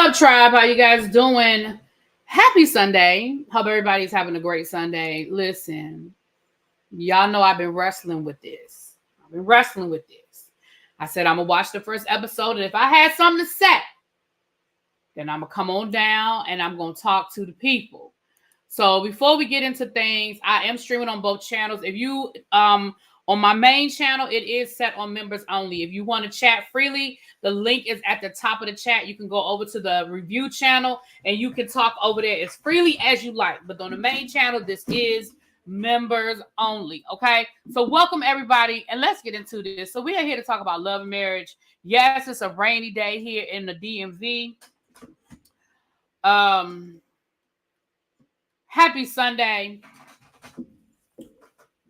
up, tribe? How you guys doing? Happy Sunday. Hope everybody's having a great Sunday. Listen, y'all know I've been wrestling with this. I said I'm going to watch the first episode, and if I had something to say, then I'm going to come on down, and I'm going to talk to the people. So before we get into things, I am streaming on both channels. If you, on my main channel, it is set on members only. If you want to chat freely, the link is at the top of the chat. You can go over to the review channel and you can talk over there as freely as you like. But on the main channel, this is members only. Okay. So welcome everybody. And let's get into this. So we are here to talk about love and marriage. Yes, it's a rainy day here in the DMV. Happy Sunday.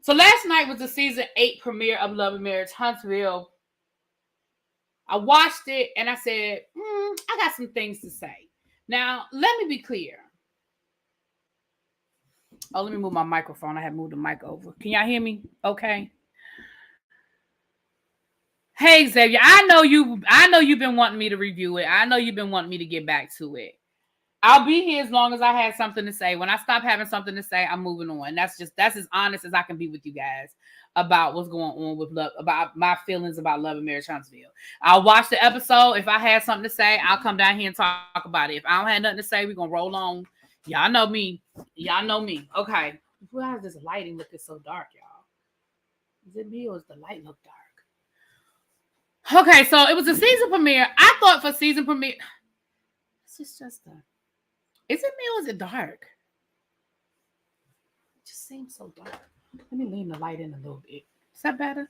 So last night was the season 8 premiere of Love and Marriage Huntsville. I watched it and I said, I got some things to say. Now, let me be clear. Oh, let me move my microphone. I have moved the mic over. Can y'all hear me? Okay. Hey, Xavier, I know you've been wanting me to review it. I know you've been wanting me to get back to it. I'll be here as long as I have something to say. When I stop having something to say, I'm moving on. That's as honest as I can be with you guys about what's going on with love, about my feelings about Love and Marriage Huntsville. I'll watch the episode. If I have something to say, I'll come down here and talk about it. If I don't have nothing to say, we're going to roll on. Y'all know me. Okay. Why is this lighting looking so dark, y'all? Is it me or does the light look dark? Okay, so it was a season premiere. I thought for season premiere, this is just is it me or is it dark? It just seems so dark. Let me lean the light in a little bit. Is that better?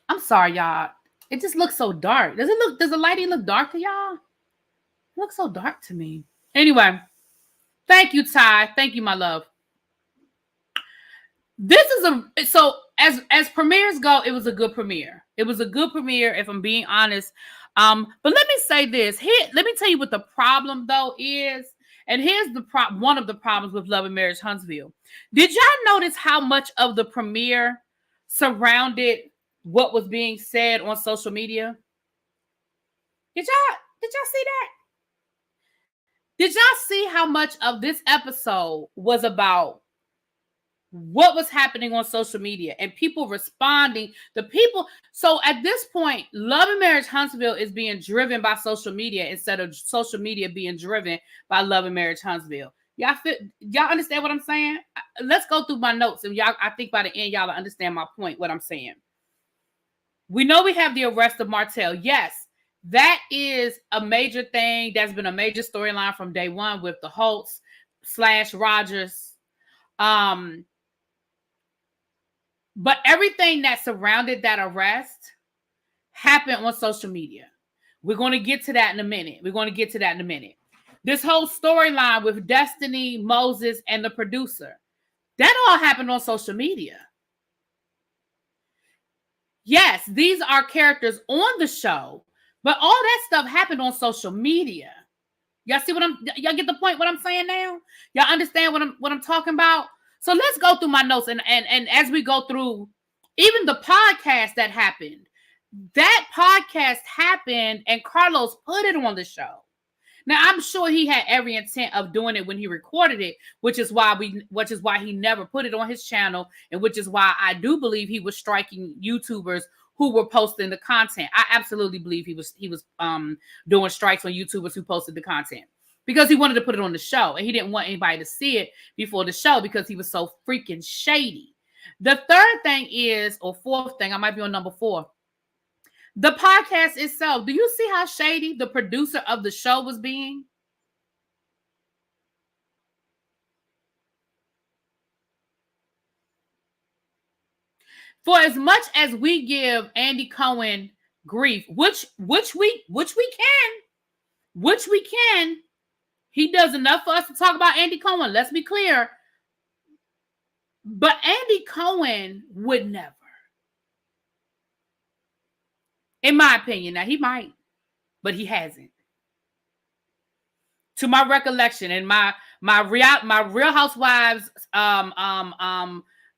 I'm sorry, y'all. It just looks so dark. Does the lighting look dark to y'all? It looks so dark to me. Anyway, thank you, Ty. Thank you, my love. This is so as premieres go, it was a good premiere. It was a good premiere, if I'm being honest. But let me say this. Let me tell you what the problem though is. And here's one of the problems with Love and Marriage Huntsville. Did y'all notice how much of the premiere surrounded what was being said on social media? Did y'all see that? Did y'all see how much of this episode was about what was happening on social media and people responding? So at this point, Love and Marriage Huntsville is being driven by social media instead of social media being driven by Love and Marriage Huntsville. Y'all understand what I'm saying? Let's go through my notes, and I think by the end y'all will understand my point, what I'm saying. We know we have the arrest of Martell. Yes, that is a major thing. That's been a major storyline from day one with the Holtz / Rogers. But everything that surrounded that arrest happened on social media. We're going to get to that in a minute. This whole storyline with Destiny, Moses, and the producer, that all happened on social media. Yes, these are characters on the show, but all that stuff happened on social media. Y'all see y'all get the point what I'm saying now? Y'all understand what I'm talking about? So let's go through my notes and as we go through even the podcast that happened, and Carlos put it on the show. Now I'm sure he had every intent of doing it when he recorded it, which is why he never put it on his channel, and which is why I do believe he was striking YouTubers who were posting the content. I absolutely believe he was doing strikes on YouTubers who posted the content. Because he wanted to put it on the show, and he didn't want anybody to see it before the show because he was so freaking shady. The third thing is, or fourth thing, I might be on number 4. The podcast itself. Do you see how shady the producer of the show was being? For as much as we give Andy Cohen grief, which we can, he does enough for us to talk about Andy Cohen. Let's be clear. But Andy Cohen would never. In my opinion. Now, he might, but he hasn't. To my recollection, and my Real Housewives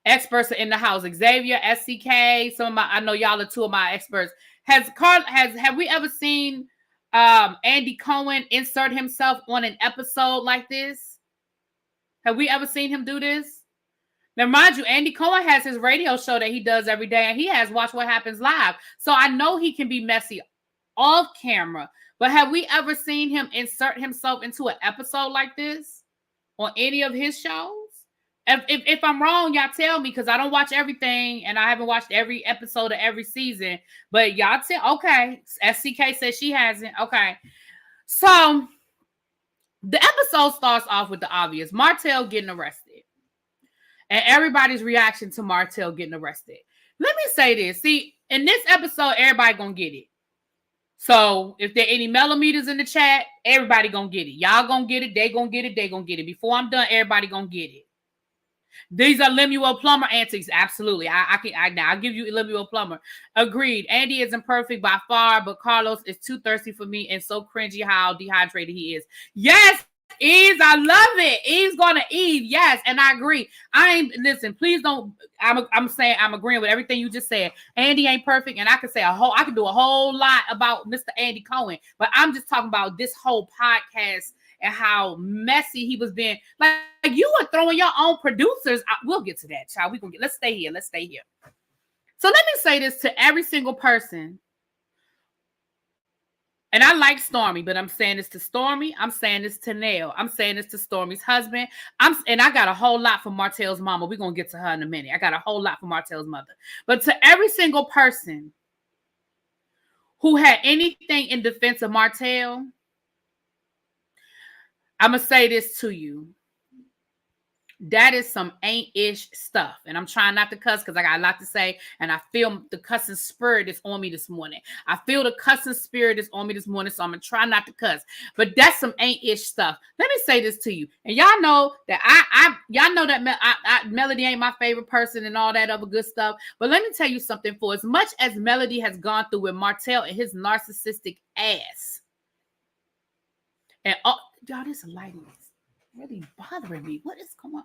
experts are in the house. Xavier, SCK, I know y'all are two of my experts. Have we ever seen Andy Cohen insert himself on an episode like this? Have we ever seen him do this? Now, mind you, Andy Cohen has his radio show that he does every day, and he has Watch What Happens Live. So I know he can be messy off camera. But have we ever seen him insert himself into an episode like this on any of his shows? If I'm wrong, y'all tell me, because I don't watch everything, and I haven't watched every episode of every season. But y'all tell, okay, SCK says she hasn't. Okay. So the episode starts off with the obvious. Martell getting arrested. And everybody's reaction to Martell getting arrested. Let me say this. See, in this episode, everybody gonna get it. So if there are any millimeters in the chat, everybody gonna get it. Y'all gonna get it. They gonna get it. They gonna get it. Before I'm done, everybody gonna get it. These are Lemuel Plummer antics. Absolutely. I'll give you Lemuel Plummer. Agreed. Andy isn't perfect by far, but Carlos is too thirsty for me and so cringy how dehydrated he is. Yes, Eves, I love it. Eve's gonna Eve. Yes, and I agree. Listen, please don't. I'm saying I'm agreeing with everything you just said. Andy ain't perfect, and I could do a whole lot about Mr. Andy Cohen, but I'm just talking about this whole podcast and how messy he was being. Like you were throwing your own producers. We'll get to that, child. Let's stay here. So let me say this to every single person. And I like Stormy, but I'm saying this to Stormy. I'm saying this to Nell. I'm saying this to Stormy's husband. And I got a whole lot for Martell's mama. We're going to get to her in a minute. I got a whole lot for Martell's mother. But to every single person who had anything in defense of Martell, I'm going to say this to you. That is some ain't-ish stuff. And I'm trying not to cuss because I got a lot to say. And I feel the cussing spirit is on me this morning. So I'm going to try not to cuss. But that's some ain't-ish stuff. Let me say this to you. And y'all know that Melody ain't my favorite person and all that other good stuff. But let me tell you something. For as much as Melody has gone through with Martell and his narcissistic ass. And y'all, this lighting is really bothering me. What is going on?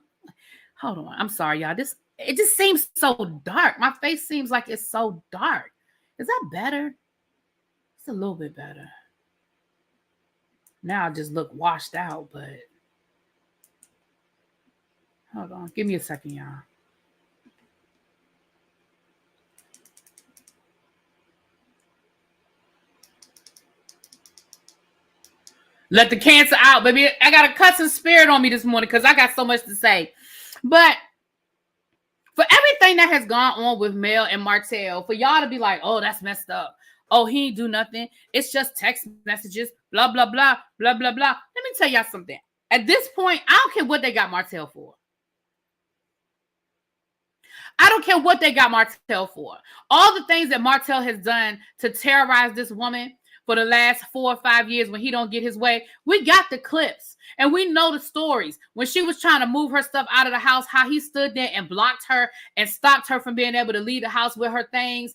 Hold on. I'm sorry, y'all. It just seems so dark. My face seems like it's so dark. Is that better? It's a little bit better. Now I just look washed out, but hold on. Give me a second, y'all. Let the cancer out, baby. I got a cussing spirit on me this morning because I got so much to say. But for everything that has gone on with Mel and Martell, for y'all to be like, oh, that's messed up. Oh, he ain't do nothing. It's just text messages, blah, blah, blah, blah, blah, blah. Let me tell y'all something. At this point, I don't care what they got Martell for. I don't care what they got Martell for. All the things that Martell has done to terrorize this woman for the last 4 or 5 years when he don't get his way, we got the clips and we know the stories. When she was trying to move her stuff out of the house, how he stood there and blocked her and stopped her from being able to leave the house with her things.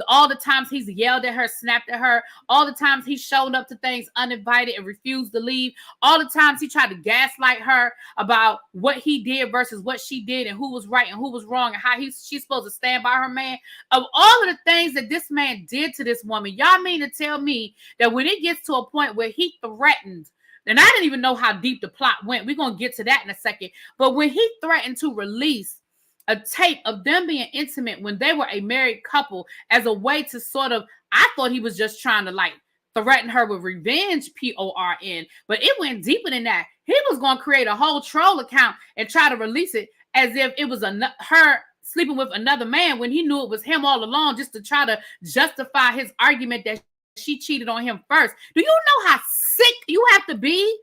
All the times he's yelled at her, snapped at her, all the times he showed up to things uninvited and refused to leave, all the times he tried to gaslight her about what he did versus what she did and who was right and who was wrong and how she's supposed to stand by her man. Of all of the things that this man did to this woman, y'all mean to tell me that when it gets to a point where he threatened, and I didn't even know how deep the plot went. We're going to get to that in a second. But when he threatened to release a tape of them being intimate when they were a married couple as a way to sort of, I thought he was just trying to like threaten her with revenge, PORN. But it went deeper than that. He was going to create a whole troll account and try to release it as if it was her sleeping with another man when he knew it was him all along, just to try to justify his argument that she cheated on him first. Do you know how sick you have to be?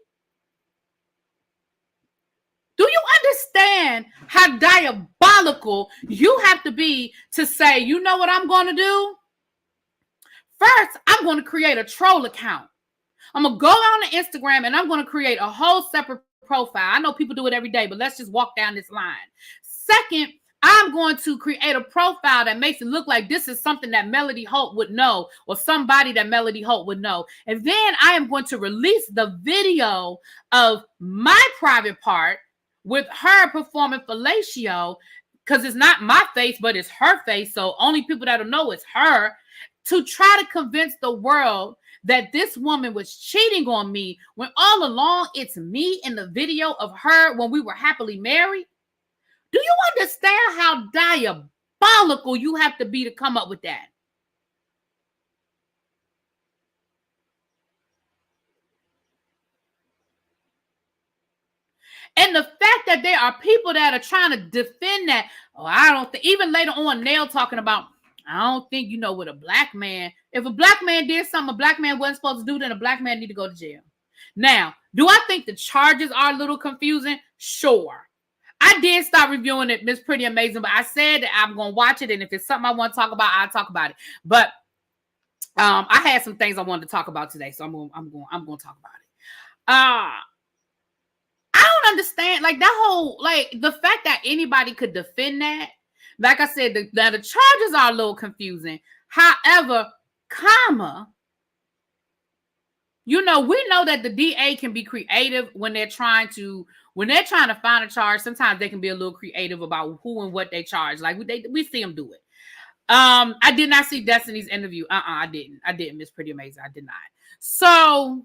Do you understand how diabolical you have to be to say, you know what I'm going to do? First, I'm going to create a troll account. I'm going to go on the Instagram and I'm going to create a whole separate profile. I know people do it every day, but let's just walk down this line. Second, I'm going to create a profile that makes it look like this is something that Melody Holt would know or somebody that Melody Holt would know. And then I am going to release the video of my private part with her performing fellatio because it's not my face, but it's her face. So only people that'll know it's her, to try to convince the world that this woman was cheating on me when all along it's me in the video of her when we were happily married. Do you understand how diabolical you have to be to come up with that? And the fact that there are people that are trying to defend that, oh, I don't think, even later on, Nail talking about, I don't think, you know, with a black man, if a black man did something a black man wasn't supposed to do, then a black man need to go to jail. Now, do I think the charges are a little confusing? Sure. I did start reviewing it, Miss Pretty Amazing, but I said that I'm going to watch it, and if it's something I want to talk about, I'll talk about it. But I had some things I wanted to talk about today, so I'm going to talk about it. I don't understand, like, that whole, like, the fact that anybody could defend that. Like I said, the charges are a little confusing. However, you know, we know that the DA can be creative when they're trying to find a charge. Sometimes they can be a little creative about who and what they charge. Like we see them do it. I did not see Destiny's interview. I didn't, Miss Pretty Amazing. I did not. So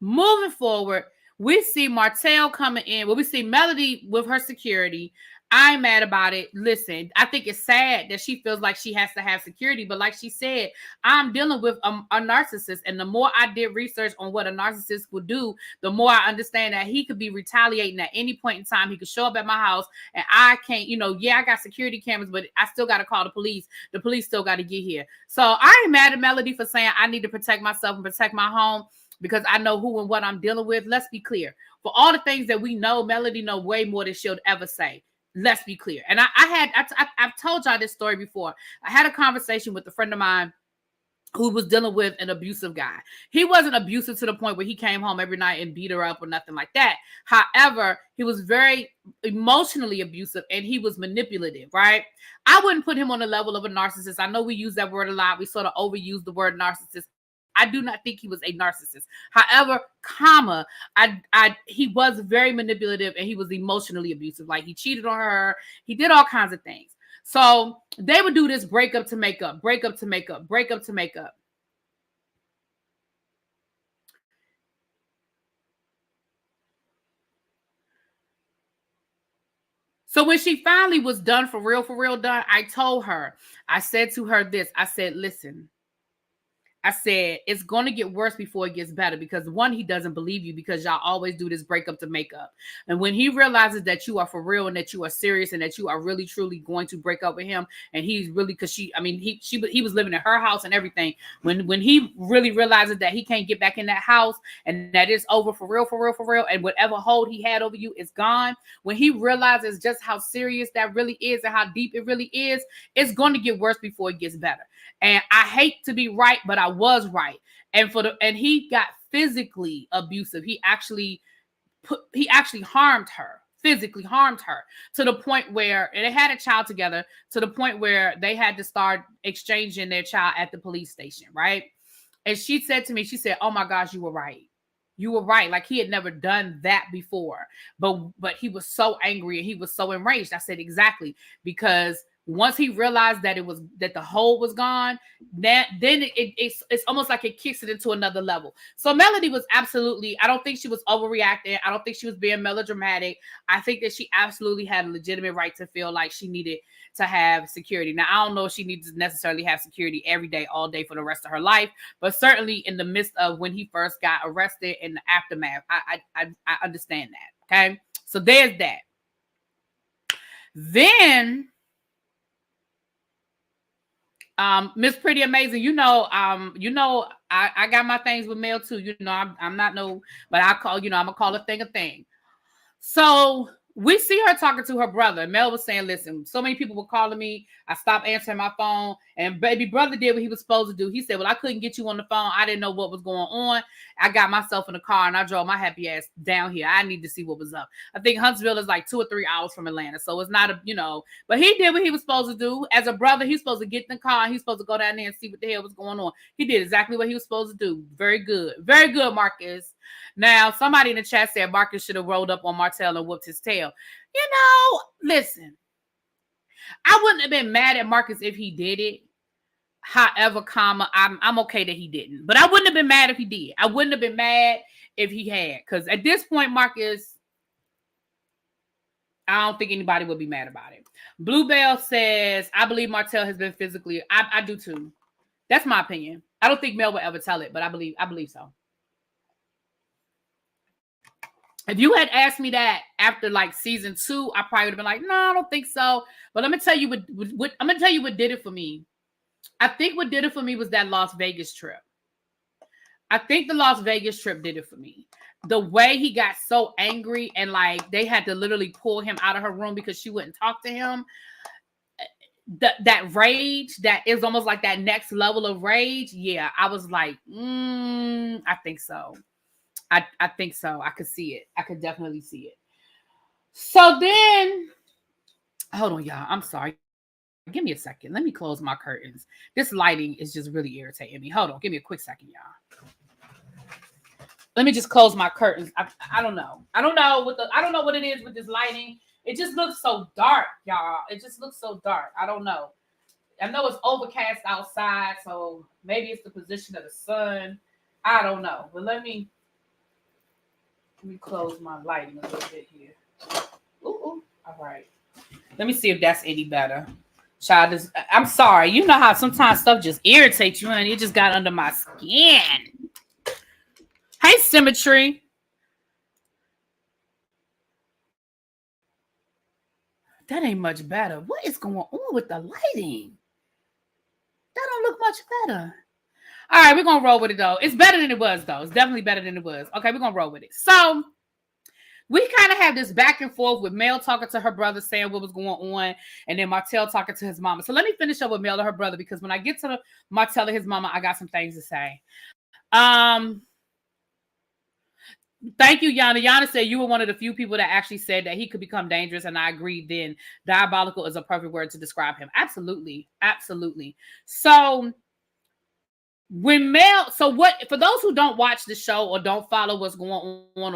moving forward, we see Martell coming in. Well, we see Melody with her security. I'm mad about it. Listen, I think it's sad that she feels like she has to have security. But like she said, I'm dealing with a narcissist. And the more I did research on what a narcissist would do, the more I understand that he could be retaliating at any point in time. He could show up at my house and I can't, you know, yeah, I got security cameras, but I still got to call the police. The police still got to get here. So I ain't mad at Melody for saying I need to protect myself and protect my home, because I know who and what I'm dealing with. Let's be clear. For all the things that we know, Melody know way more than she'll ever say. Let's be clear. And I've told y'all this story before. I had a conversation with a friend of mine who was dealing with an abusive guy. He wasn't abusive to the point where he came home every night and beat her up or nothing like that. However, he was very emotionally abusive and he was manipulative, right? I wouldn't put him on the level of a narcissist. I know we use that word a lot. We sort of overuse the word narcissist. I do not think he was a narcissist. However, he was very manipulative and he was emotionally abusive. Like, he cheated on her. He did all kinds of things. So they would do this breakup to make up, breakup to make up, breakup to make up. So when she finally was done for real done, I told her, I said to her this, I said, listen, I said, it's going to get worse before it gets better, because one, he doesn't believe you because y'all always do this breakup to make up. And when he realizes that you are for real and that you are serious and that you are really, truly going to break up with him, and he's really, because he was living in her house and everything. When he really realizes that he can't get back in that house and that it's over for real, and whatever hold he had over you is gone. When he realizes just how serious that really is and how deep it really is, it's going to get worse before it gets better. And I hate to be right, but I was right. And he got physically abusive. He actually harmed her, physically harmed her, to the point where, and they had a child together, to the point where they had to start exchanging their child at the police station, right? And she said to me, she said, oh my gosh, you were right. You were right. Like, he had never done that before, but he was so angry and he was so enraged. I said, exactly, because once he realized that the hole was gone, then it's almost like it kicks it into another level. So Melody was absolutely, I don't think she was overreacting. I don't think she was being melodramatic. I think that she absolutely had a legitimate right to feel like she needed to have security. Now, I don't know if she needs to necessarily have security every day, all day for the rest of her life, but certainly in the midst of when he first got arrested in the aftermath, I understand that. Okay. So there's that. Then, Miss Pretty Amazing, I got my things with mail too. I'm not no, but I call, I'm gonna call a thing. So we see her talking to her brother. Mel was saying, listen, so many people were calling me. I stopped answering my phone, and baby brother did what he was supposed to do. He said, well, I couldn't get you on the phone. I didn't know what was going on. I got myself in the car and I drove my happy ass down here. I need to see what was up. I think Huntsville is like 2 or 3 hours from Atlanta. So it's not but he did what he was supposed to do. As a brother, he's supposed to get in the car and he's supposed to go down there and see what the hell was going on. He did exactly what he was supposed to do. Very good. Very good, Marcus. Now, somebody in the chat said Marcus should have rolled up on Martell and whooped his tail. Listen, I wouldn't have been mad at Marcus if he did it. However, I'm okay that he didn't. But I wouldn't have been mad if he did. I wouldn't have been mad if he had. Because at this point, Marcus, I don't think anybody would be mad about it. Bluebell says, I believe Martell has been physically. I do too. That's my opinion. I don't think Mel will ever tell it, but I believe so. If you had asked me that after like season 2, I probably would have been like, no, I don't think so. But let me tell you what did it for me. I think what did it for me was that Las Vegas trip. I think the Las Vegas trip did it for me. The way he got so angry and like they had to literally pull him out of her room because she wouldn't talk to him. That rage, that is almost like that next level of rage. Yeah, I was like, I think so. I think so. I could see it. I could definitely see it. So then, hold on, y'all. I'm sorry. Give me a second. Let me close my curtains. This lighting is just really irritating me. Hold on. Give me a quick second, y'all. Let me just close my curtains. I don't know. I don't know what it is with this lighting. It just looks so dark, y'all. It just looks so dark. I don't know. I know it's overcast outside, so maybe it's the position of the sun. I don't know. But let me close my lighting a little bit here. Ooh. All right. Let me see if that's any better. Child, I'm sorry. You know how sometimes stuff just irritates you, and it just got under my skin. Hey, Symmetry. That ain't much better. What is going on with the lighting? That don't look much better. All right, we're going to roll with it, though. It's better than it was, though. It's definitely better than it was. Okay, we're going to roll with it. So, we kind of have this back and forth with Mel talking to her brother, saying what was going on, and then Martell talking to his mama. So, let me finish up with Mel and her brother, because when I get to Martell and his mama, I got some things to say. Thank you, Yana. Yana said you were one of the few people that actually said that he could become dangerous, and I agreed then. Diabolical is a perfect word to describe him. Absolutely. Absolutely. So what, for those who don't watch the show or don't follow what's going on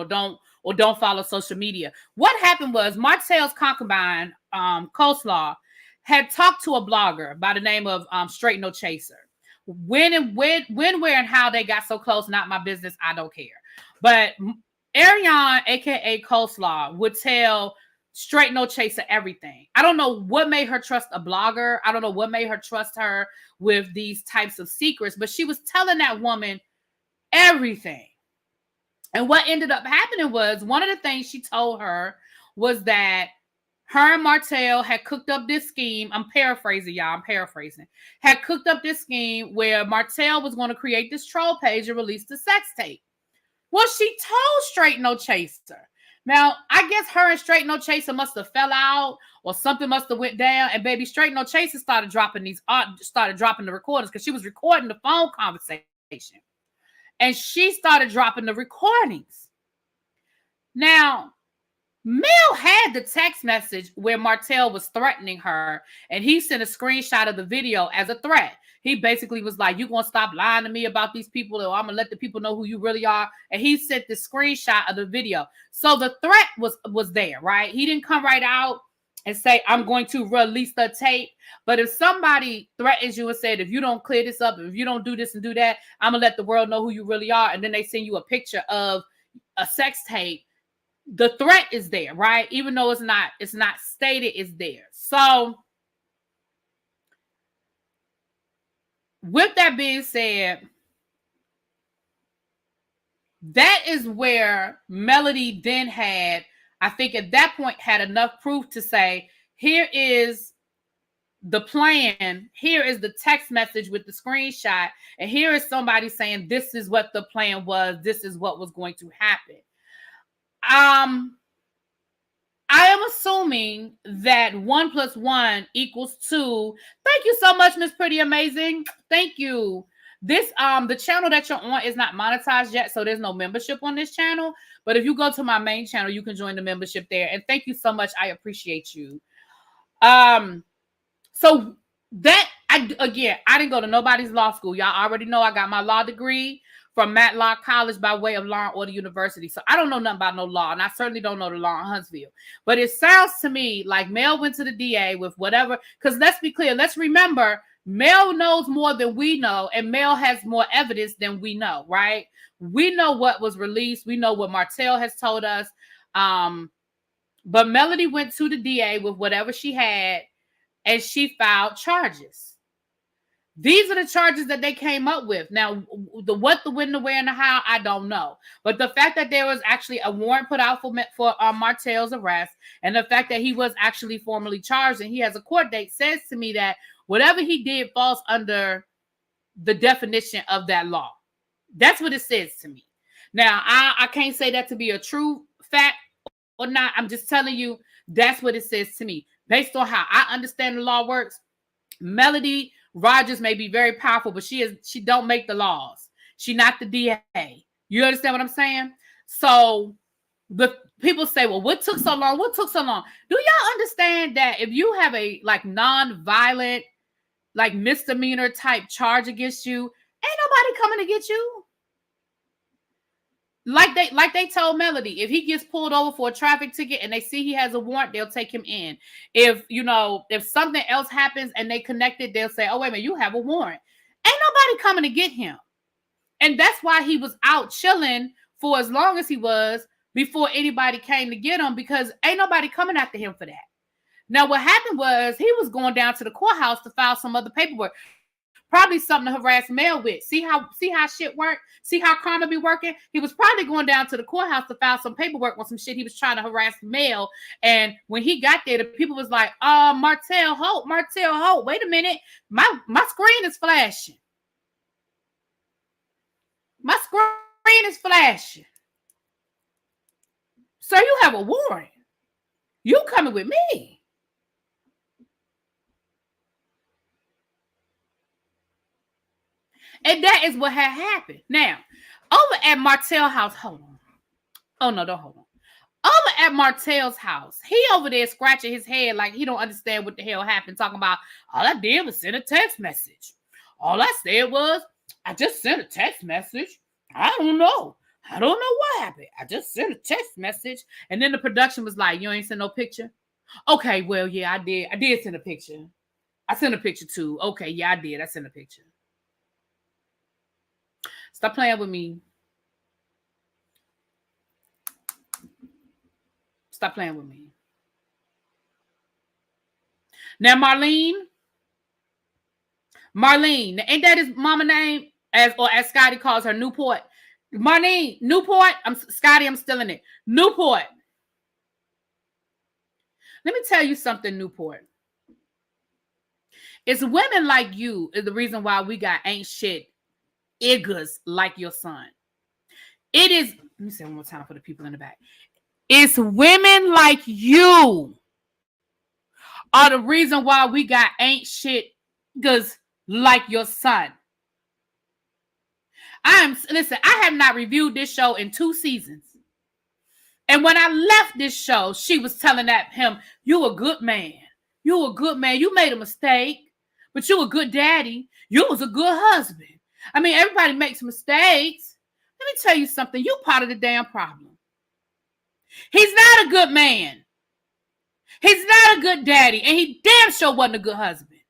or don't follow social media, what happened was Martell's concubine, Coleslaw, had talked to a blogger by the name of Straight No Chaser. When, where, and how they got so close, not my business. I don't care. But Ariane, aka Coleslaw, would tell Straight No Chaser everything. I don't know what made her trust a blogger. I don't know what made her trust her with these types of secrets, but she was telling that woman everything. And what ended up happening was, one of the things she told her was that her and Martell had cooked up this scheme. I'm paraphrasing, y'all. I'm paraphrasing. Had cooked up this scheme where Martell was going to create this troll page and release the sex tape. Well, she told Straight No Chaser. Now, I guess her and Straight No Chaser must have fell out, or something must have went down, and baby Straight No Chaser started dropping the recordings, because she was recording the phone conversation. And she started dropping the recordings. Now, Mel had the text message where Martell was threatening her, and he sent a screenshot of the video as a threat. He basically was like, "You gonna stop lying to me about these people, or I'm gonna let the people know who you really are." And he sent the screenshot of the video. So the threat was there, right? He didn't come right out and say, "I'm going to release the tape." But if somebody threatens you and said, "If you don't clear this up, if you don't do this and do that, I'm gonna let the world know who you really are," and then they send you a picture of a sex tape, the threat is there, right? Even though it's not stated, it's there. So with that being said, that is where Melody then had, I think at that point, had enough proof to say, here is the plan, here is the text message with the screenshot, and here is somebody saying this is what the plan was, this is what was going to happen. I am assuming that 1 + 1 = 2. Thank you so much, Miss Pretty Amazing. Thank you. This the channel that you're on is not monetized yet, so there's no membership on this channel. But if you go to my main channel, you can join the membership there. And thank you so much. I appreciate you. So that I didn't go to nobody's law school. Y'all already know I got my law degree from Matlock College by way of Law and Order University. So I don't know nothing about no law, and I certainly don't know the law in Huntsville. But it sounds to me like Mel went to the DA with whatever, because let's be clear, let's remember, Mel knows more than we know, and Mel has more evidence than we know, right? We know what was released. We know what Martell has told us. But Melody went to the DA with whatever she had, and she filed charges. These are the charges that they came up with. Now, the what, the when, the where, and the how, I don't know. But the fact that there was actually a warrant put out for Martell's arrest, and the fact that he was actually formally charged and he has a court date, says to me that whatever he did falls under the definition of that law. That's what it says to me. Now, I can't say that to be a true fact or not. I'm just telling you that's what it says to me. Based on how I understand the law works, Melody Rogers may be very powerful, but she don't make the laws. She not the DA. You understand what I'm saying? So the people say, well, what took so long? What took so long? Do y'all understand that if you have a non-violent, misdemeanor type charge against you, ain't nobody coming to get you? Like they told Melody, if he gets pulled over for a traffic ticket and they see he has a warrant, they'll take him in. If something else happens and they connect it, they'll say, oh, wait a minute, you have a warrant. Ain't nobody coming to get him. And that's why he was out chilling for as long as he was before anybody came to get him, because ain't nobody coming after him for that. Now, what happened was he was going down to the courthouse to file some other paperwork. Probably something to harass Mel with. See how shit work? See how karma be working? He was probably going down to the courthouse to file some paperwork on some shit. He was trying to harass Mel. And when he got there, the people was like, Martell, hold. Wait a minute. My screen is flashing. My screen is flashing. Sir, you have a warrant. You coming with me. And that is what had happened. Now, over at Martell's house, hold on. Oh, no, don't hold on. Over at Martell's house, he over there scratching his head like he don't understand what the hell happened, talking about, all I did was send a text message. All I said was, I just sent a text message. I don't know what happened. I just sent a text message. And then the production was like, you ain't sent no picture? Okay, well, yeah, I did. I did send a picture. I sent a picture too. Okay, yeah, I did. I sent a picture. Stop playing with me. Stop playing with me. Now, Marlene, ain't that his mama name? As Scotty calls her, Newport. Marlene, Newport. Scotty, I'm still in it. Newport. Let me tell you something, Newport. It's women like you is the reason why we got ain't shit niggas like your son. It is, let me say one more time for the people in the back. It's women like you are the reason why we got ain't shit niggas like your son. Listen, I have not reviewed this show in 2 seasons. And when I left this show, she was telling him, you a good man. You a good man. You made a mistake, but you a good daddy. You was a good husband. I mean, everybody makes mistakes. Let me tell you something. You part of the damn problem. He's not a good man. He's not a good daddy. And he damn sure wasn't a good husband.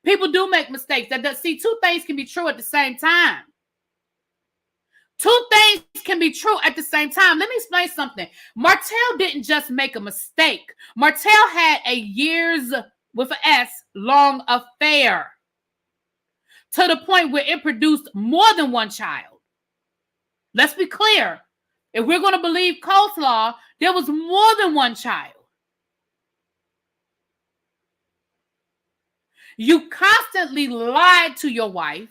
People do make mistakes. See, 2 things can be true at the same time. 2 things can be true at the same time. Let me explain something. Martell didn't just make a mistake. Martell had a years, with an S, long affair. To the point where it produced more than 1 child. Let's be clear. If we're going to believe Coleslaw, there was more than 1 child. You constantly lied to your wife.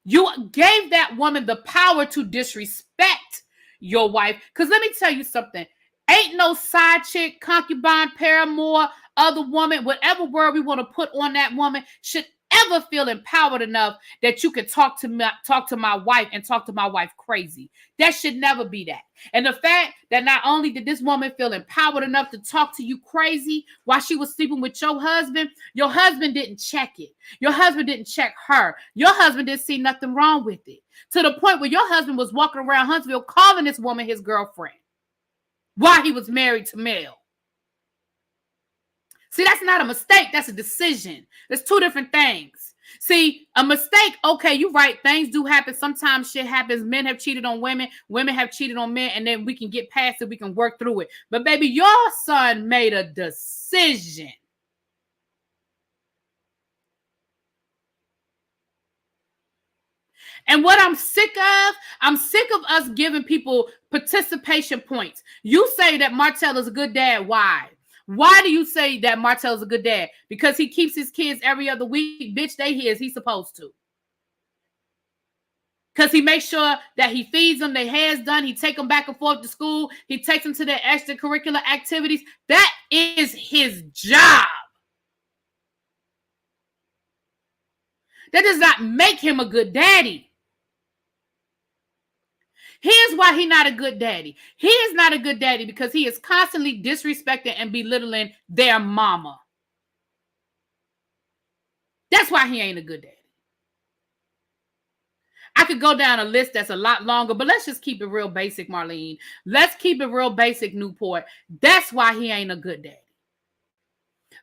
You gave that woman the power to disrespect your wife. Because let me tell you something. Ain't no side chick, concubine, paramour, other woman, whatever word we want to put on that woman, should never feel empowered enough that you can talk to my wife and talk to my wife crazy. That should never be that. And the fact that not only did this woman feel empowered enough to talk to you crazy while she was sleeping with your husband didn't check it. Your husband didn't check her. Your husband didn't see nothing wrong with it. To the point where your husband was walking around Huntsville calling this woman his girlfriend while he was married to Mel. See, that's not a mistake. That's a decision. There's two different things. See, a mistake, okay, you're right. Things do happen. Sometimes shit happens. Men have cheated on women. Women have cheated on men. And then we can get past it. We can work through it. But baby, your son made a decision. And what I'm sick of us giving people participation points. You say that Martell is a good dad. Why? Why do you say that Martell is a good dad? Because he keeps his kids every other week. Bitch, they his. He's supposed to. Because he makes sure that he feeds them, their hair's done. He take them back and forth to school. He takes them to their extracurricular activities. That is his job. That does not make him a good daddy. Here's why he's not a good daddy. He is not a good daddy because he is constantly disrespecting and belittling their mama. That's why he ain't a good daddy. I could go down a list that's a lot longer, but let's just keep it real basic, Marlene. Let's keep it real basic, Newport. That's why he ain't a good daddy.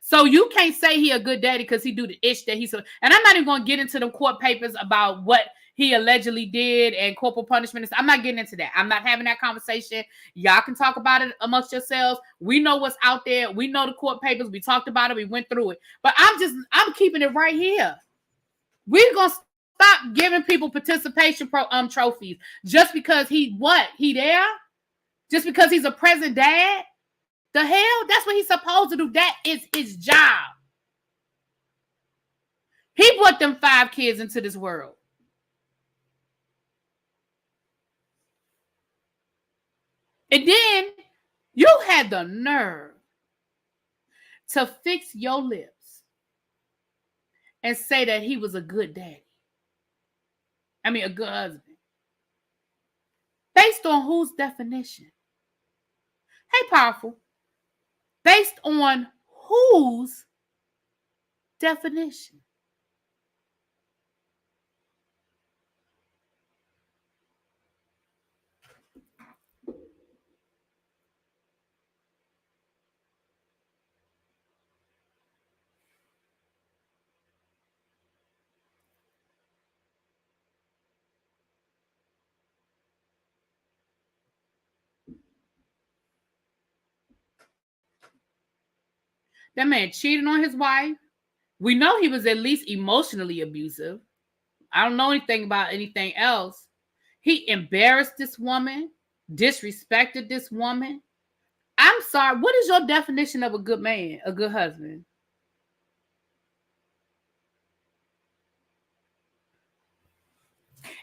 So you can't say he a good daddy because he do the ish that he's. And I'm not even going to get into the court papers about what he allegedly did and corporal punishment. I'm not getting into that. I'm not having that conversation. Y'all can talk about it amongst yourselves. We know what's out there. We know the court papers. We talked about it. We went through it. But I'm keeping it right here. We're going to stop giving people participation trophies just because he there? Just because he's a present dad? The hell? That's what he's supposed to do. That is his job. He brought them 5 kids into this world. And then you had the nerve to fix your lips and say that he was a good daddy. I mean, a good husband. Based on whose definition? Hey, powerful. Based on whose definition? That man cheated on his wife. We know he was at least emotionally abusive. I don't know anything about anything else. He embarrassed this woman, disrespected this woman. I'm sorry. What is your definition of a good man, a good husband?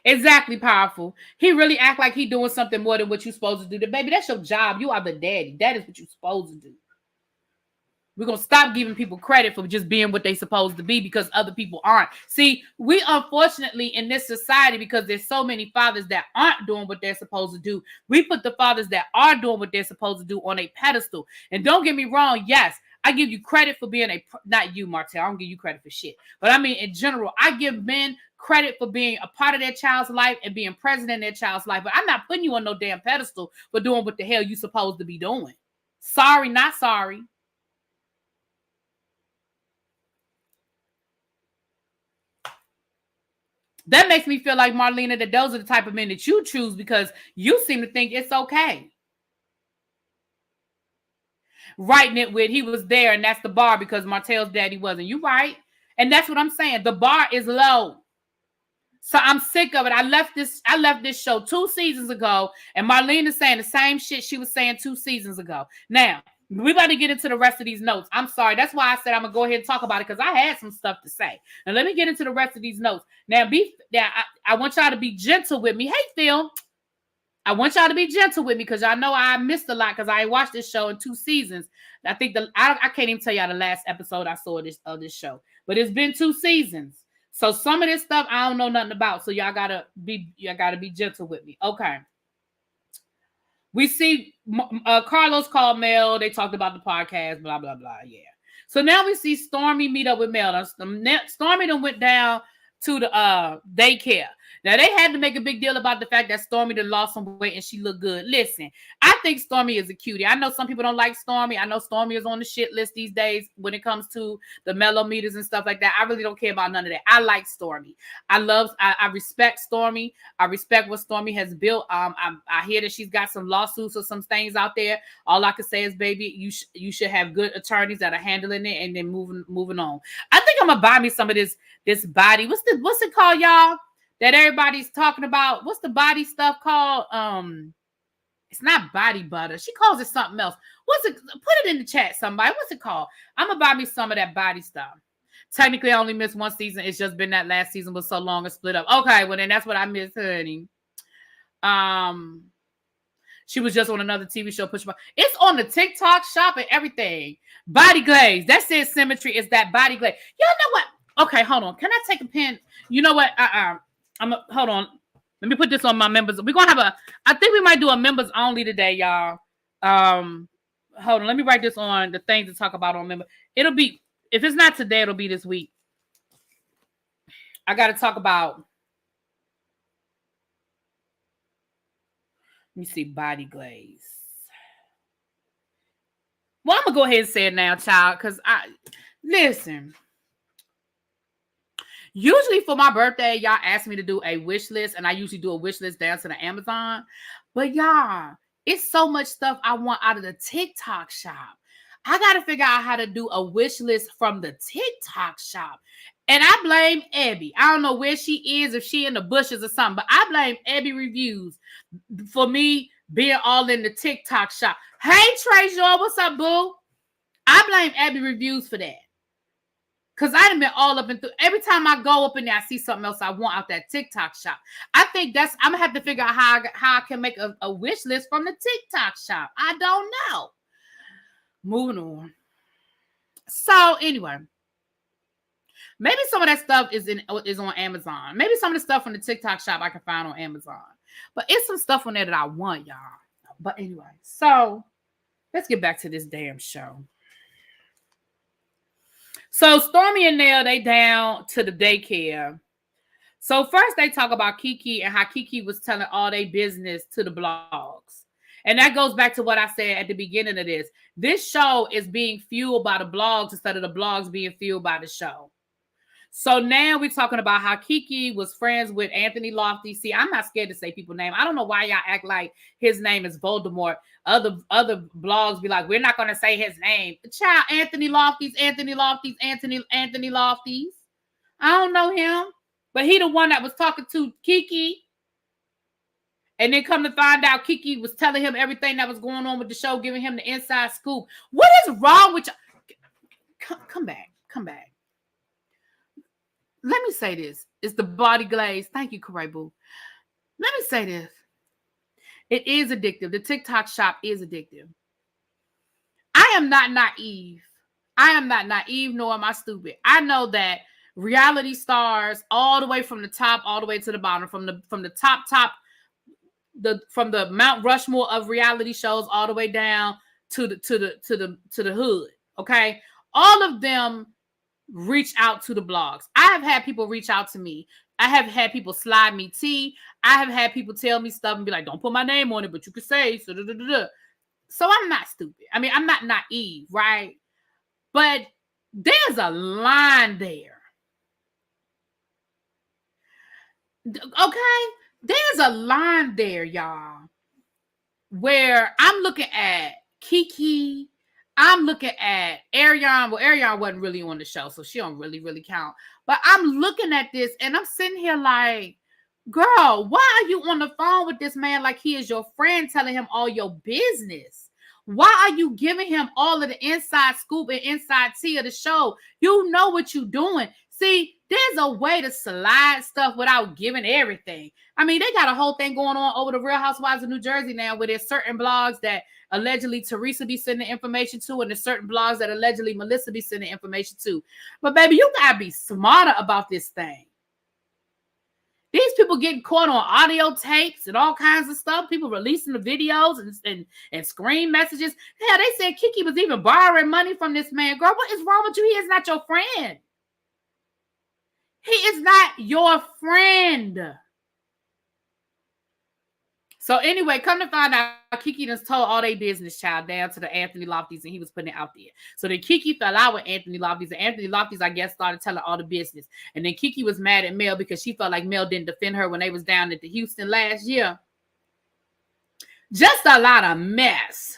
Exactly, powerful. He really act like he doing something more than what you're supposed to do. Baby, that's your job. You are the daddy. That is what you're supposed to do. We're going to stop giving people credit for just being what they're supposed to be because other people aren't. See, we unfortunately in this society, because there's so many fathers that aren't doing what they're supposed to do, we put the fathers that are doing what they're supposed to do on a pedestal. And don't get me wrong, yes, I give you credit for being not you, Martell, I don't give you credit for shit. But I mean, in general, I give men credit for being a part of their child's life and being present in their child's life. But I'm not putting you on no damn pedestal for doing what the hell you supposed to be doing. Sorry, not sorry. That makes me feel like, Marlena, that those are the type of men that you choose because you seem to think it's okay. Writing it with, he was there and that's the bar because Martell's daddy wasn't. You right. And that's what I'm saying. The bar is low. So I'm sick of it. I left this show 2 seasons ago and Marlene is saying the same shit she was saying 2 seasons ago. Now, we about to get into the rest of these notes. I'm sorry. That's why I said I'm going to go ahead and talk about it because I had some stuff to say. Now, let me get into the rest of these notes. Now, I want y'all to be gentle with me. Hey, Phil. I want y'all to be gentle with me because y'all know I missed a lot because I watched this show in 2 seasons. I think I can't even tell y'all the last episode I saw of this show. But it's been 2 seasons. So some of this stuff I don't know nothing about. So y'all gotta be gentle with me. Okay. We see Carlos called Mel. They talked about the podcast, blah, blah, blah. Yeah. So now we see Stormy meet up with Mel. Stormy then went down to the daycare. Now, they had to make a big deal about the fact that Stormy done lost some weight and she looked good. Listen, I think Stormy is a cutie. I know some people don't like Stormy. I know Stormy is on the shit list these days when it comes to the mellow meters and stuff like that. I really don't care about none of that. I like Stormy. I respect Stormy. I respect what Stormy has built. I hear that she's got some lawsuits or some things out there. All I can say is, baby, you should have good attorneys that are handling it and then moving on. I think I'm gonna buy me some of this body. What's it called, y'all? That everybody's talking about. What's the body stuff called? It's not body butter. She calls it something else. What's it? Put it in the chat, somebody. What's it called? I'm gonna buy me some of that body stuff. Technically, I only missed one season. It's just been that last season was so long and split up. Okay, well then that's what I missed, honey. She was just on another TV show. It's on the TikTok shop and everything. Body glaze. That says symmetry. Is that body glaze? Y'all know what? Okay, hold on. Can I take a pen? You know what? Hold on. Let me put this on my members. We're gonna have I think we might do a members only today, y'all. Hold on. Let me write this on the things to talk about on member. It'll be, if it's not today, it'll be this week. I gotta talk about. Let me see, body glaze. Well, I'm gonna go ahead and say it now, child, because listen. Usually for my birthday, y'all ask me to do a wish list, and I usually do a wish list down to the Amazon. But y'all, it's so much stuff I want out of the TikTok shop. I got to figure out how to do a wish list from the TikTok shop. And I blame Abby. I don't know where she is, if she in the bushes or something, but I blame Abby Reviews for me being all in the TikTok shop. Hey, Treasure, what's up, boo? I blame Abby Reviews for that. Because I done been all up and through. Every time I go up in there, I see something else I want out that TikTok shop. I think I'm going to have to figure out how I can make a wish list from the TikTok shop. I don't know. Moving on. So, anyway. Maybe some of that stuff is on Amazon. Maybe some of the stuff from the TikTok shop I can find on Amazon. But it's some stuff on there that I want, y'all. But anyway. So, let's get back to this damn show. So Stormy and Nell, they down to the daycare. So first they talk about Kiki and how Kiki was telling all their business to the blogs. And that goes back to what I said at the beginning of this. This show is being fueled by the blogs instead of the blogs being fueled by the show. So now we're talking about how Kiki was friends with Anthony Lofty. See, I'm not scared to say people's name. I don't know why y'all act like his name is Voldemort. Other blogs be like, we're not going to say his name. Child, Anthony Lofty's. I don't know him. But he the one that was talking to Kiki. And then come to find out Kiki was telling him everything that was going on with the show, giving him the inside scoop. What is wrong with you? Come back. Let me say this. It's the body glaze. Thank you, Karaibu. Let me say this. It is addictive. The TikTok shop is addictive. I am not naive. Nor am I stupid. I know that reality stars, all the way from the top, all the way to the bottom, from the top, from the Mount Rushmore of reality shows, all the way down to the hood. Okay, all of them reach out to the blogs. I have had people reach out to me. I have had people slide me tea. I have had people tell me stuff and be like, don't put my name on it, but you can say so. So I'm not stupid. I mean, I'm not naive, right? But there's a line there. Okay? There's a line there, y'all, where I'm looking at Kiki. I'm looking at Ariane. Well, Ariane wasn't really on the show, so she don't really count. But I'm looking at this, and I'm sitting here like, girl, why are you on the phone with this man like he is your friend, telling him all your business? Why are you giving him all of the inside scoop and inside tea of the show? You know what you're doing. See, There's a way to slide stuff without giving everything. I mean, they got a whole thing going on over the Real Housewives of New Jersey now, where there's certain blogs that allegedly Teresa be sending information to, and there's certain blogs that allegedly Melissa be sending information to. But baby, you gotta be smarter about this thing. These people getting caught on audio tapes and all kinds of stuff. People releasing the videos and screen messages. Hell, they said Kiki was even borrowing money from this man. Girl, what is wrong with you? He is not your friend. He is not your friend. So anyway, come to find out, Kiki just told all their business, child, down to the Anthony Lofties, and he was putting it out there. So then Kiki fell out with Anthony Lofties, and Anthony Lofties, I guess, started telling all the business. And then Kiki was mad at Mel because she felt like Mel didn't defend her when they was down at the Houston last year. Just a lot of mess.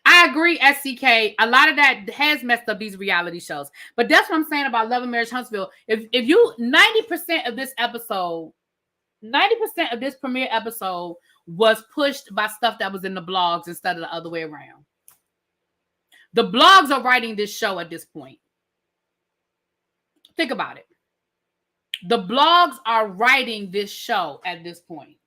I agree, SCK. A lot of that has messed up these reality shows. But that's what I'm saying about Love and Marriage Huntsville. If you 90% of this episode, 90% of this premiere episode was pushed by stuff that was in the blogs instead of the other way around. The blogs are writing this show at this point. Think about it. The blogs are writing this show at this point.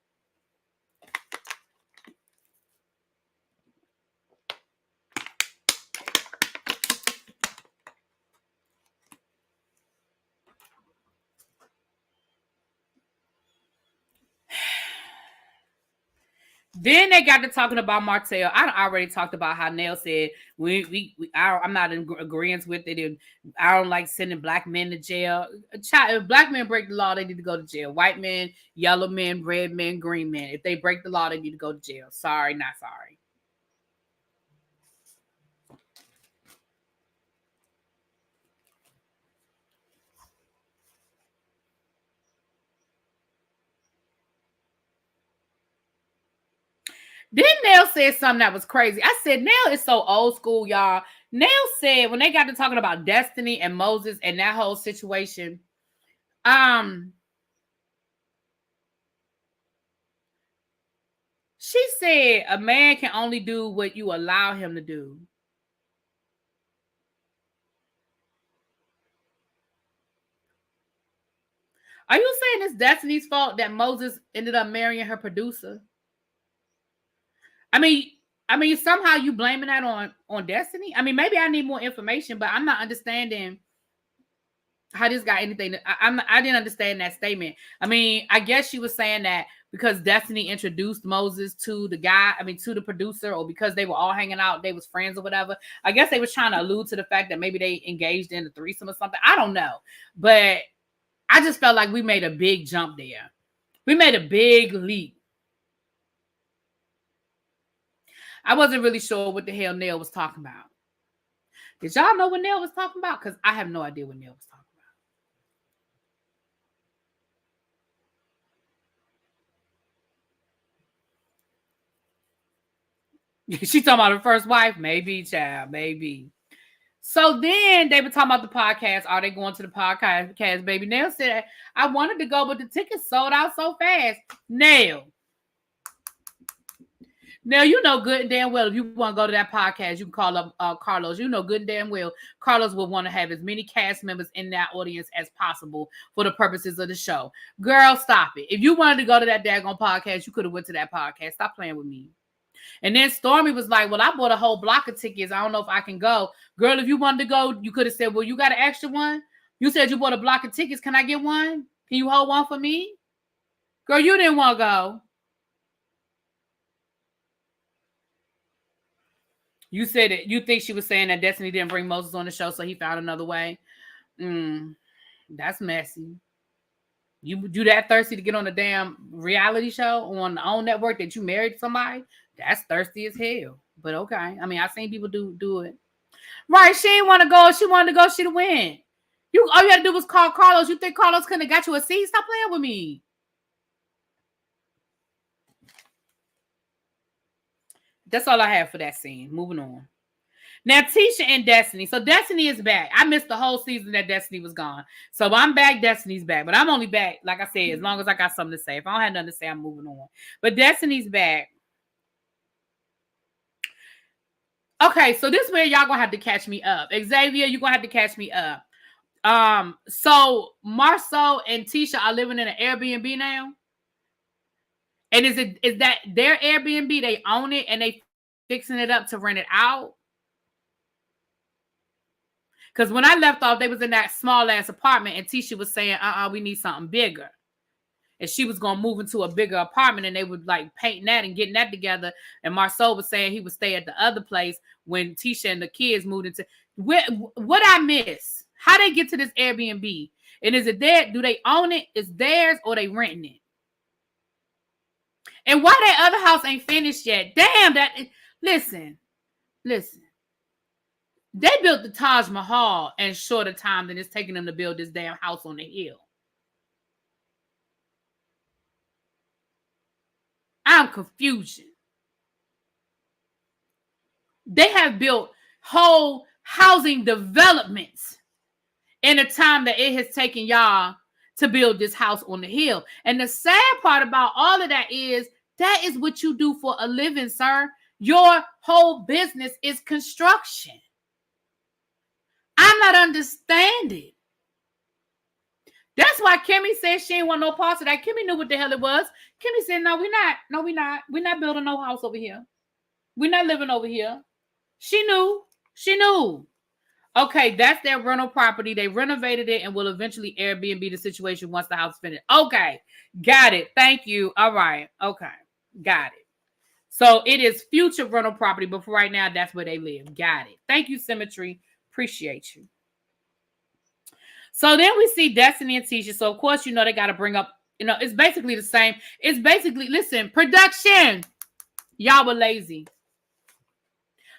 Then they got to talking about Martell. I already talked about how Nell said I'm not in agreement with it. And I don't like sending black men to jail. If black men break the law, they need to go to jail. White men, yellow men, red men, green men. If they break the law, they need to go to jail. Sorry, not sorry. Then Nell said something that was crazy. I said, Nell is so old school, y'all. Nell said when they got to talking about Destiny and Moses and that whole situation, she said a man can only do what you allow him to do. Are you saying it's Destiny's fault that Moses ended up marrying her producer? I mean, somehow you blaming that on Destiny. I mean, maybe I need more information, but I'm not understanding how this got anything. I didn't understand that statement. I mean, I guess she was saying that because Destiny introduced Moses to the guy, to the producer, or because they were all hanging out, they was friends or whatever. I guess they was trying to allude to the fact that maybe they engaged in a threesome or something. I don't know, but I just felt like we made a big jump there. We made a big leap. I wasn't really sure what the hell Nell was talking about. Did y'all know what Nell was talking about? Because I have no idea what Nell was talking about. She talking about her first wife? Maybe, child, maybe. So then they were talking about the podcast. Are they going to the podcast, baby? Nell said, I wanted to go, but the tickets sold out so fast. Nell, you know good and damn well if you want to go to that podcast, you can call up Carlos. You know good and damn well Carlos will want to have as many cast members in that audience as possible for the purposes of the show. Girl, stop it. If you wanted to go to that daggone podcast, you could have went to that podcast. Stop playing with me. And then Stormy was like, well, I bought a whole block of tickets. I don't know if I can go. Girl, if you wanted to go, you could have said, well, you got an extra one? You said you bought a block of tickets. Can I get one? Can you hold one for me? Girl, you didn't want to go. You said it. You think she was saying that Destiny didn't bring Moses on the show, so he found another way? That's messy. You that thirsty to get on a damn reality show on the own network that you married somebody? That's thirsty as hell. But okay. I mean, I've seen people do it. Right. She didn't want to go. She wanted to go. She'd win. All you had to do was call Carlos. You think Carlos couldn't have got you a seat? Stop playing with me. That's all I have for that scene. Moving on. Now, Tisha and Destiny. So Destiny is back. I missed the whole season that Destiny was gone. So I'm back. Destiny's back. But I'm only back, like I said, as long as I got something to say. If I don't have nothing to say, I'm moving on. But Destiny's back. Okay, so this is where y'all going to have to catch me up. Xavier, you're going to have to catch me up. So Marceau and Tisha are living in an Airbnb now. And is that their Airbnb? They own it and they fixing it up to rent it out? Because when I left off, they was in that small ass apartment, and Tisha was saying, we need something bigger. And she was gonna move into a bigger apartment, and they would like painting that and getting that together. And Marceau was saying he would stay at the other place when Tisha and the kids moved into. What I miss? How they get to this Airbnb? And is it there? Do they own it? Is theirs or they renting it? And why that other house ain't finished yet? Damn that! Listen. They built the Taj Mahal in shorter time than it's taking them to build this damn house on the hill. I'm confused. They have built whole housing developments in a time that it has taken y'all to build this house on the hill. And the sad part about all of that is what you do for a living, sir. Your whole business is construction. I'm not understanding. That's why Kimmy said she didn't want no parts of that. Kimmy knew what the hell it was. Kimmy said, no, we're not. No, we're not. We're not building no house over here. We're not living over here. She knew. Okay, that's their rental property. They renovated it and will eventually Airbnb the situation once the house is finished. Okay, got it. Thank you. All right. Okay, got it. So it is future rental property, but for right now, that's where they live. Got it. Thank you, Symmetry. Appreciate you. So then we see Destiny and Tisha. So of course, they got to bring up, it's basically the same. It's basically, listen, production. Y'all were lazy.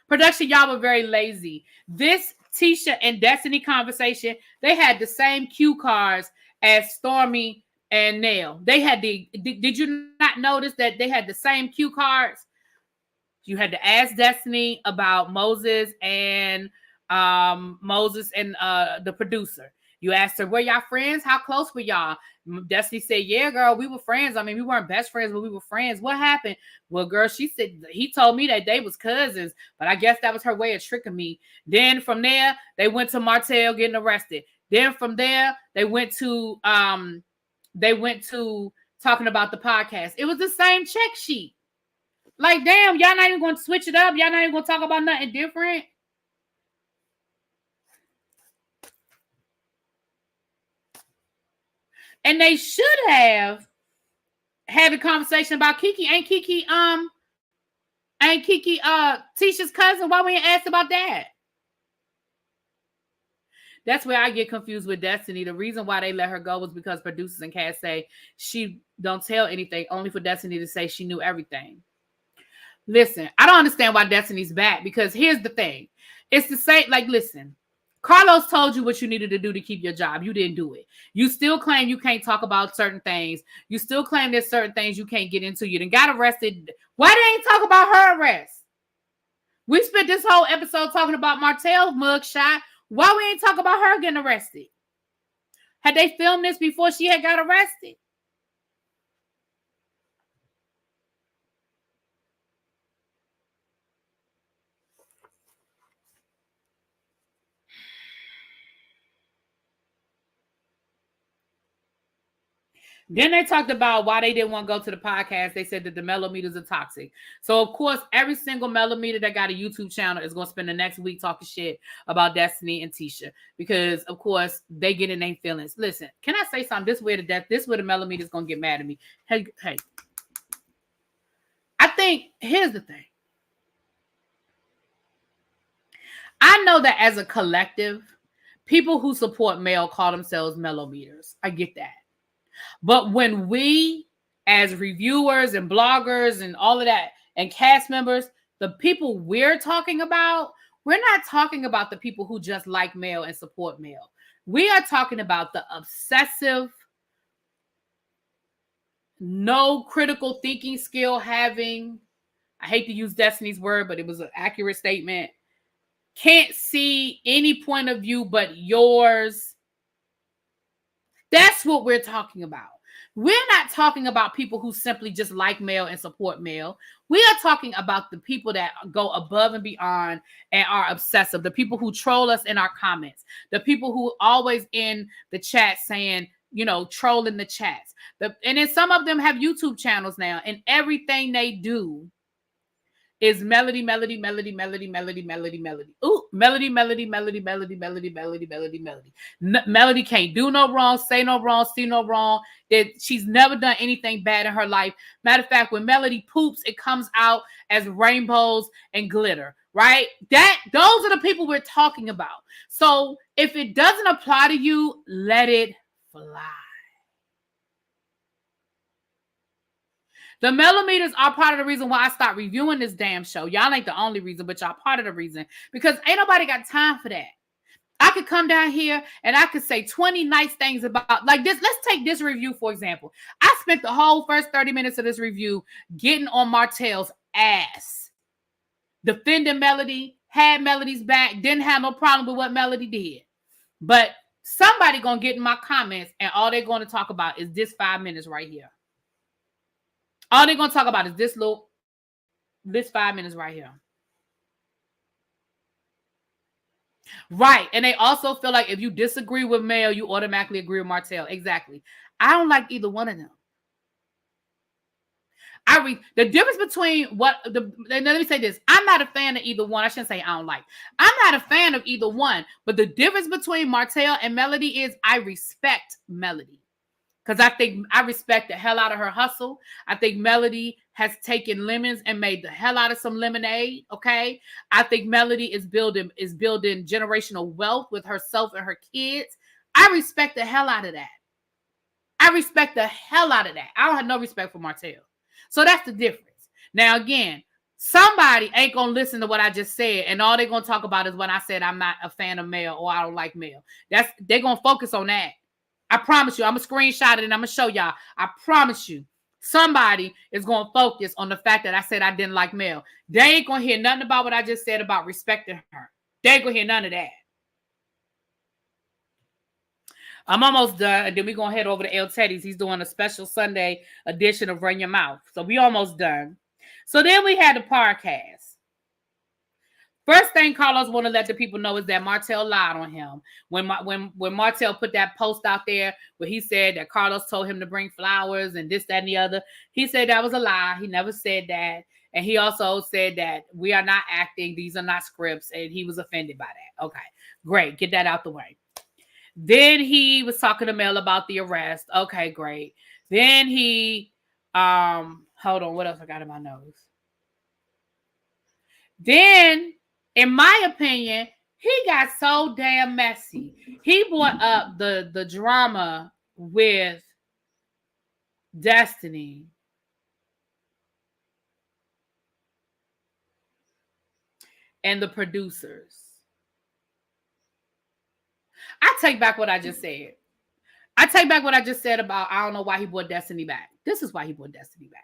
Production, y'all were very lazy. This Tisha and Destiny conversation, they had the same cue cards as Stormy and Nell. They had did you not notice that they had the same cue cards? You had to ask Destiny about Moses and the producer. You asked her, were y'all friends? How close were y'all? Destiny said, yeah, girl, we were friends. I mean, we weren't best friends, but we were friends. What happened? Well, girl, she said, he told me that they was cousins, but I guess that was her way of tricking me. Then from there, they went to Martell getting arrested. Then from there, they went to talking about the podcast. It was the same check sheet. Like, damn, y'all not even going to switch it up. Y'all not even going to talk about nothing different. And they should have had a conversation about Kiki. Ain't Kiki Tisha's cousin? Why we ain't asked about that? That's where I get confused with Destiny. The reason why they let her go was because producers and cast say she don't tell anything, only for Destiny to say she knew everything. Listen, I don't understand why Destiny's back, because here's the thing. It's the same, like, listen, Carlos told you what you needed to do to keep your job. You didn't do it. You still claim you can't talk about certain things. You still claim there's certain things you can't get into. You done got arrested. Why they ain't talk about her arrest? We spent this whole episode talking about Martell's mugshot. Why we ain't talk about her getting arrested? Had they filmed this before she had got arrested? Then they talked about why they didn't want to go to the podcast. They said that the mellometers are toxic. So, of course, every single melometer that got a YouTube channel is going to spend the next week talking shit about Destiny and Tisha. Because, of course, they get in their feelings. Listen, can I say something? This way the melometer is going to get mad at me. Hey. I think, here's the thing. I know that as a collective, people who support Mel call themselves melometers. I get that. But when we, as reviewers and bloggers and all of that, and cast members, the people we're talking about, we're not talking about the people who just like Mel and support Mel. We are talking about the obsessive, no critical thinking skill having, I hate to use Destiny's word, but it was an accurate statement, can't see any point of view but yours. That's what we're talking about. We're not talking about people who simply just like Mel and support Mel. We are talking about the people that go above and beyond and are obsessive, the people who troll us in our comments, the people who always in the chat saying, trolling the chats. And then some of them have YouTube channels now, and everything they do is melody. Ooh, melody. Melody can't do no wrong, say no wrong, see no wrong. That she's never done anything bad in her life. Matter of fact, when Melody poops, it comes out as rainbows and glitter, right? Those are the people we're talking about. So if it doesn't apply to you, let it fly. The millimeters are part of the reason why I stopped reviewing this damn show. Y'all ain't the only reason, but y'all part of the reason. Because ain't nobody got time for that. I could come down here and I could say 20 nice things about like this. Let's take this review, for example. I spent the whole first 30 minutes of this review getting on Martell's ass. Defending Melody, had Melody's back, didn't have no problem with what Melody did. But somebody gonna get in my comments and all they're going to talk about is this 5 minutes right here. All they're going to talk about is this 5 minutes right here. Right. And they also feel like if you disagree with Mel, you automatically agree with Martell. Exactly. I don't like either one of them. The difference between let me say this. I'm not a fan of either one. I shouldn't say I don't like. I'm not a fan of either one. But the difference between Martell and Melody is I respect Melody. Because I respect the hell out of her hustle. I think Melody has taken lemons and made the hell out of some lemonade. Okay. I think Melody is building generational wealth with herself and her kids. I respect the hell out of that. I don't have no respect for Martell. So that's the difference. Now, again, somebody ain't going to listen to what I just said. And all they're going to talk about is when I said I'm not a fan of Mel or I don't like Mel. They're going to focus on that. I promise you, I'm going to screenshot it and I'm going to show y'all. I promise you, somebody is going to focus on the fact that I said I didn't like Mel. They ain't going to hear nothing about what I just said about respecting her. They ain't going to hear none of that. I'm almost done. And then we're going to head over to El Teddy's. He's doing a special Sunday edition of Run Your Mouth. So we almost done. So then we had the podcast. First thing Carlos want to let the people know is that Martell lied on him. When Martell put that post out there where he said that Carlos told him to bring flowers and this, that, and the other, he said that was a lie. He never said that. And he also said that we are not acting. These are not scripts. And he was offended by that. Okay, great. Get that out the way. Then he was talking to Mel about the arrest. Okay, great. Then he, hold on. What else I got in my nose? Then, in my opinion, he got so damn messy. He brought up the drama with Destiny. And the producers. I take back what I just said. I take back what I just said about I don't know why he brought Destiny back. This is why he brought Destiny back.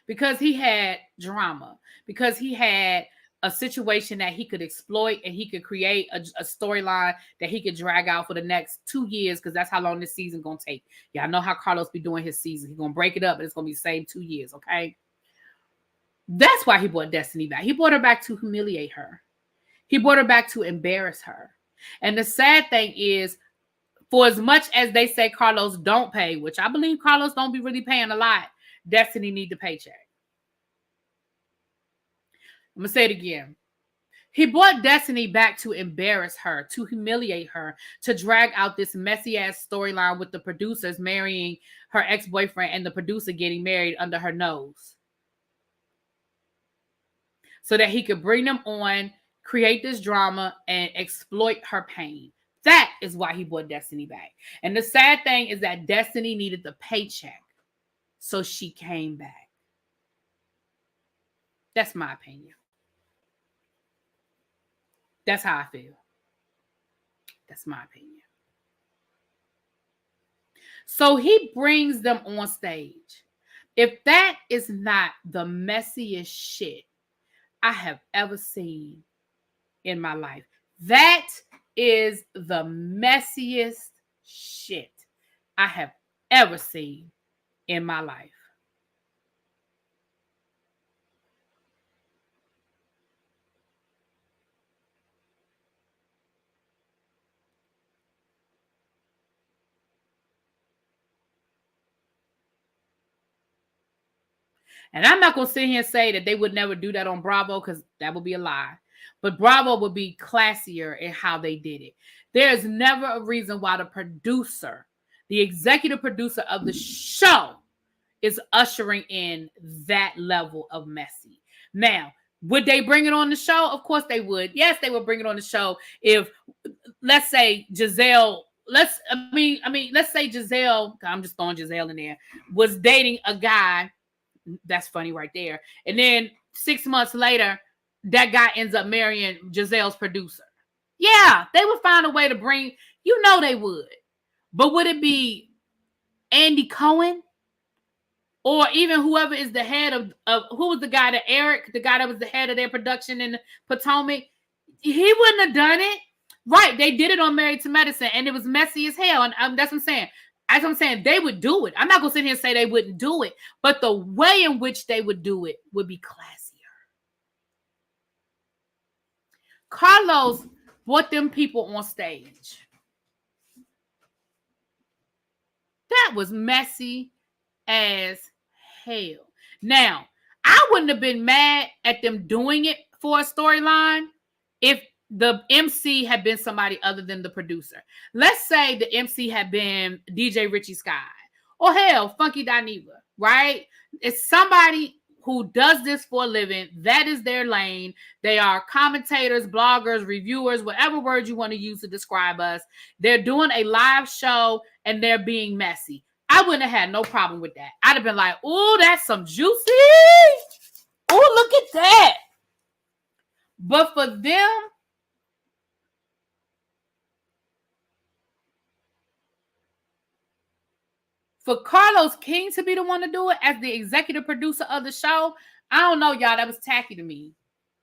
Because he had drama. Because he had a situation that he could exploit and he could create a storyline that he could drag out for the next 2 years because that's how long this season going to take. Y'all know how Carlos be doing his season. He's going to break it up and it's going to be the same 2 years, okay? That's why he brought Destiny back. He brought her back to humiliate her. He brought her back to embarrass her. And the sad thing is, for as much as they say Carlos don't pay, which I believe Carlos don't be really paying a lot, Destiny need the paycheck. I'm going to say it again. He brought Destiny back to embarrass her, to humiliate her, to drag out this messy-ass storyline with the producers marrying her ex-boyfriend and the producer getting married under her nose. So that he could bring them on, create this drama, and exploit her pain. That is why he brought Destiny back. And the sad thing is that Destiny needed the paycheck. So she came back. That's my opinion. That's how I feel. That's my opinion. So he brings them on stage. If that is not the messiest shit I have ever seen in my life, that is the messiest shit I have ever seen in my life. And I'm not going to sit here and say that they would never do that on Bravo, because that would be a lie. But Bravo would be classier in how they did it. There is never a reason why the producer, the executive producer of the show, is ushering in that level of messy. Now, would they bring it on the show? Of course they would. Yes, they would bring it on the show if, let's say, Giselle, let's say Giselle, I'm just throwing Giselle in there, was dating a guy. That's funny right there. And then 6 months later, that guy ends up marrying Giselle's producer. Yeah, they would find a way to bring, they would. But would it be Andy Cohen? Or even whoever is the head of who was the guy that Eric, the guy that was the head of their production in Potomac? He wouldn't have done it. Right. They did it on Married to Medicine, and it was messy as hell. And that's what I'm saying. As I'm saying, they would do it. I'm not going to sit here and say they wouldn't do it, but the way in which they would do it would be classier. Carlos brought them people on stage. That was messy as hell. Now, I wouldn't have been mad at them doing it for a storyline if the MC had been somebody other than the producer. Let's say the MC had been DJ Richie Sky, or hell, Funky Dineva, right? It's somebody who does this for a living. That is their lane. They are commentators, bloggers, reviewers, whatever word you want to use to describe us. They're doing a live show and they're being messy. I wouldn't have had no problem with that. I'd have been like, oh, that's some juicy. Oh, look at that. But for them, for Carlos King to be the one to do it as the executive producer of the show, I don't know, y'all. That was tacky to me.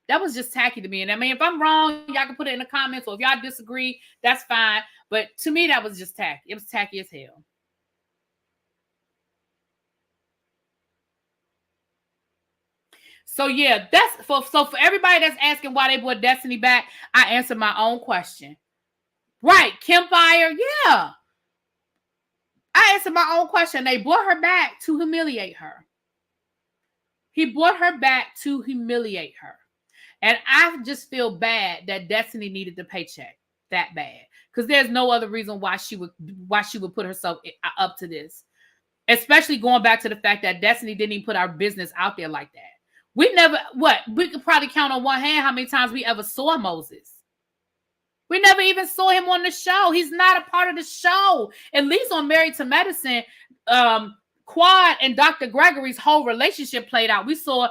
That was just tacky to me. And I mean, if I'm wrong, y'all can put it in the comments, or if y'all disagree, that's fine. But to me, that was just tacky. It was tacky as hell. So yeah, that's for everybody that's asking why they brought Destiny back, I answered my own question. Right, Kim Fire, yeah. I answered my own question. They brought her back to humiliate her. He brought her back to humiliate her. And I just feel bad that Destiny needed the paycheck that bad, because there's no other reason why she would put herself up to this. Especially going back to the fact that Destiny didn't even put our business out there like that. We could probably count on one hand how many times we ever saw Moses. We never even saw him on the show. He's not a part of the show. At least on Married to Medicine, Quad and Dr. Gregory's whole relationship played out. We saw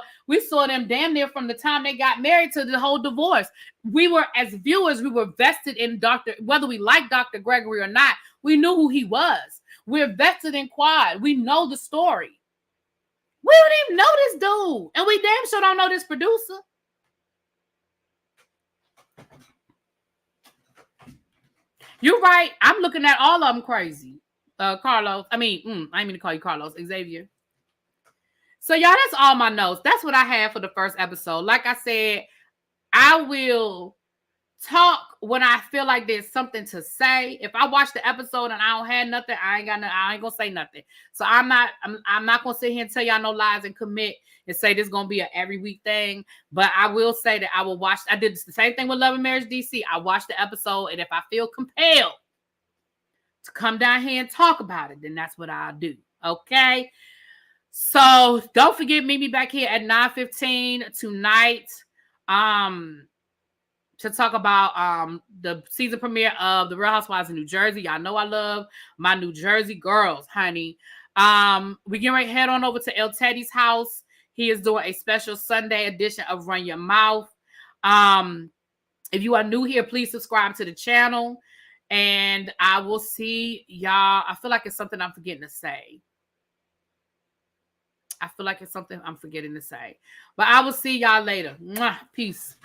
them damn near from the time they got married to the whole divorce. We were, as viewers, we were vested in whether we liked Dr. Gregory or not, we knew who he was. We're vested in Quad. We know the story. We don't even know this dude. And we damn sure don't know this producer. You're right. I'm looking at all of them crazy. Carlos. I didn't mean to call you Carlos. Xavier. So, y'all, that's all my notes. That's what I have for the first episode. Like I said, I will talk when I feel like there's something to say. If I watch the episode and I don't have nothing, I ain't gonna say nothing. So I'm not gonna sit here and tell y'all no lies and commit and say this is gonna be an every week thing. But I will say that I will watch. I did the same thing with Love and Marriage DC. I watched the episode, and if I feel compelled to come down here and talk about it, then that's what I'll do. Okay. So don't forget, meet me back here at 9:15 tonight. To talk about the season premiere of The Real Housewives of New Jersey. Y'all know I love my New Jersey girls, honey. We get right head on over to El Teddy's house. He is doing a special Sunday edition of Run Your Mouth. If you are new here, please subscribe to the channel. And I will see y'all. I feel like it's something I'm forgetting to say. But I will see y'all later. Mwah, peace.